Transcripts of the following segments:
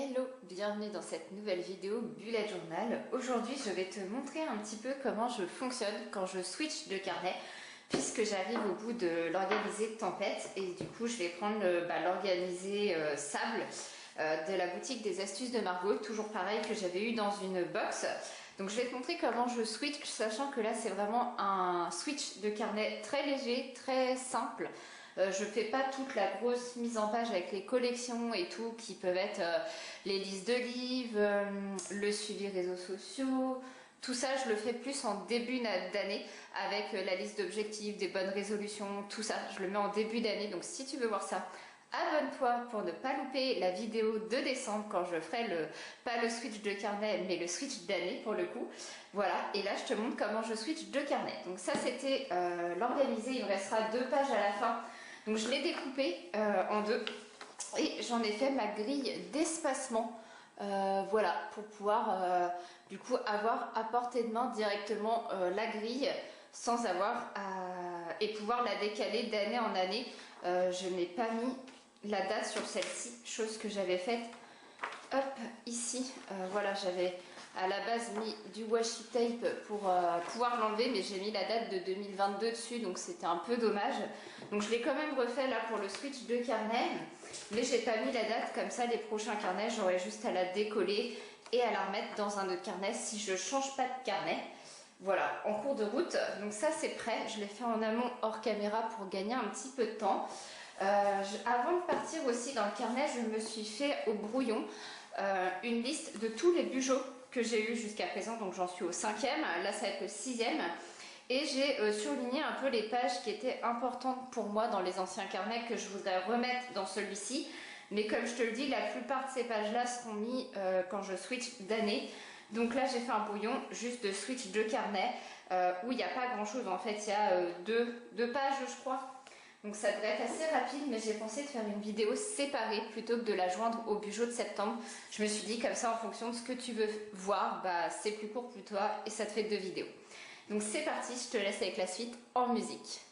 Hello, bienvenue dans cette nouvelle vidéo Bullet Journal. Aujourd'hui je vais te montrer un petit peu comment je fonctionne quand je switch de carnet, puisque j'arrive au bout de l'organisé Tempête et du coup je vais prendre l'organisé Sable de la boutique des astuces de Margot, toujours pareil que j'avais eu dans une box. Donc je vais te montrer comment je switch, sachant que là c'est vraiment un switch de carnet très léger, très simple. Je fais pas toute la grosse mise en page avec les collections et tout qui peuvent être les listes de livres, le suivi réseaux sociaux. Tout ça, je le fais plus en début d'année avec la liste d'objectifs, des bonnes résolutions, tout ça. Je le mets en début d'année. Donc si tu veux voir ça, abonne-toi pour ne pas louper la vidéo de décembre quand je ferai pas le switch de carnet mais le switch d'année pour le coup. Voilà, et là je te montre comment je switch de carnet. Donc ça c'était l'organisé, il me restera 2 pages à la fin. Donc je l'ai découpé en 2 et j'en ai fait ma grille d'espacement. Voilà, pour pouvoir du coup avoir à portée de main directement la grille sans avoir à... et pouvoir la décaler d'année en année. Je n'ai pas mis la date sur celle-ci, chose que j'avais faite hop ici. Voilà, j'avais à la base mis du washi tape pour pouvoir l'enlever, mais j'ai mis la date de 2022 dessus, donc c'était un peu dommage. Donc je l'ai quand même refait là pour le switch de carnet, mais j'ai pas mis la date, comme ça les prochains carnets j'aurai juste à la décoller et à la remettre dans un autre carnet si je change pas de carnet. Voilà, en cours de route. Donc ça c'est prêt, je l'ai fait en amont hors caméra pour gagner un petit peu de temps. Avant de partir aussi dans le carnet, je me suis fait au brouillon une liste de tous les bujots que j'ai eu jusqu'à présent. Donc j'en suis au 5e, là ça va être le 6e. Et j'ai surligné un peu les pages qui étaient importantes pour moi dans les anciens carnets que je voudrais remettre dans celui-ci. Mais comme je te le dis, la plupart de ces pages-là seront mises quand je switch d'année. Donc là j'ai fait un brouillon juste de switch de carnet où il n'y a pas grand chose en fait, il y a deux pages je crois. Donc ça devrait être assez rapide, mais j'ai pensé de faire une vidéo séparée plutôt que de la joindre au bijou de septembre. Je me suis dit comme ça en fonction de ce que tu veux voir, c'est plus court pour toi et ça te fait 2 vidéos. Donc c'est parti, je te laisse avec la suite en musique.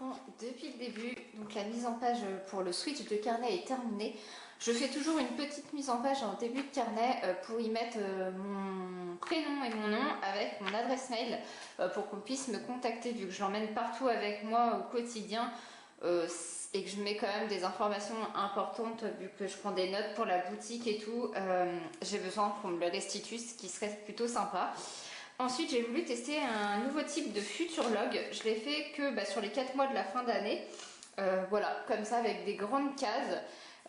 reprends depuis le début. Donc la mise en page pour le switch de carnet est terminée. Je fais toujours une petite mise en page en début de carnet pour y mettre mon prénom et mon nom avec mon adresse mail pour qu'on puisse me contacter vu que je l'emmène partout avec moi au quotidien et que je mets quand même des informations importantes vu que je prends des notes pour la boutique et tout. J'ai besoin qu'on me le restitue, ce qui serait plutôt sympa. Ensuite, j'ai voulu tester un nouveau type de Futurlog. Je l'ai fait que sur les 4 mois de la fin d'année. Voilà, comme ça avec des grandes cases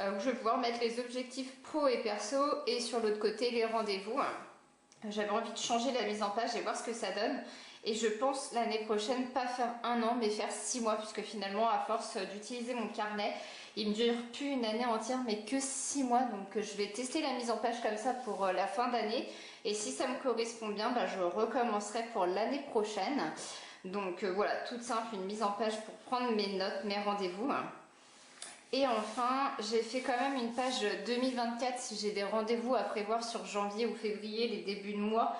où je vais pouvoir mettre les objectifs pro et perso et sur l'autre côté les rendez-vous. J'avais envie de changer la mise en page et voir ce que ça donne. Et je pense l'année prochaine pas faire 1 an mais faire 6 mois puisque finalement à force d'utiliser mon carnet, il me dure plus une année entière mais que 6 mois. Donc je vais tester la mise en page comme ça pour la fin d'année. Et si ça me correspond bien, je recommencerai pour l'année prochaine. Donc voilà, toute simple, une mise en page pour prendre mes notes, mes rendez-vous. Et enfin, j'ai fait quand même une page 2024 si j'ai des rendez-vous à prévoir sur janvier ou février, les débuts de mois,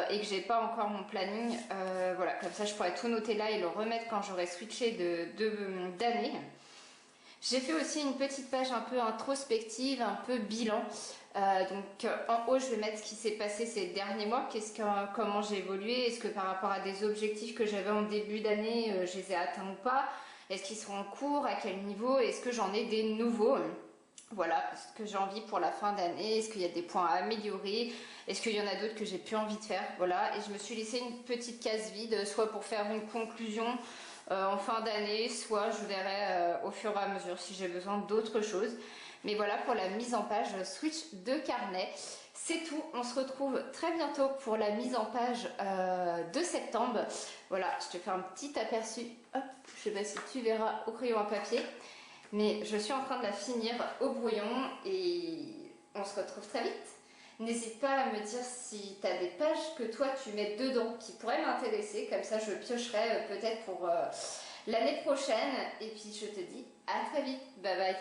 et que j'ai pas encore mon planning. Voilà, comme ça je pourrais tout noter là et le remettre quand j'aurai switché d'année. J'ai fait aussi une petite page un peu introspective, un peu bilan. Donc en haut je vais mettre ce qui s'est passé ces derniers mois, comment j'ai évolué, est-ce que par rapport à des objectifs que j'avais en début d'année, je les ai atteints ou pas, est-ce qu'ils seront en cours, à quel niveau, est-ce que j'en ai des nouveaux, voilà, ce que j'ai envie pour la fin d'année, est-ce qu'il y a des points à améliorer, est-ce qu'il y en a d'autres que j'ai plus envie de faire, voilà, et je me suis laissé une petite case vide, soit pour faire une conclusion en fin d'année, soit je verrai au fur et à mesure si j'ai besoin d'autres choses. Mais voilà pour la mise en page switch de carnet. C'est tout, on se retrouve très bientôt pour la mise en page de septembre. Voilà, je te fais un petit aperçu. Hop, je sais pas si tu verras au crayon à papier. Mais je suis en train de la finir au brouillon et on se retrouve très vite. N'hésite pas à me dire si tu as des pages que toi tu mets dedans qui pourraient m'intéresser. Comme ça je piocherai peut-être pour l'année prochaine. Et puis je te dis à très vite. Bye bye.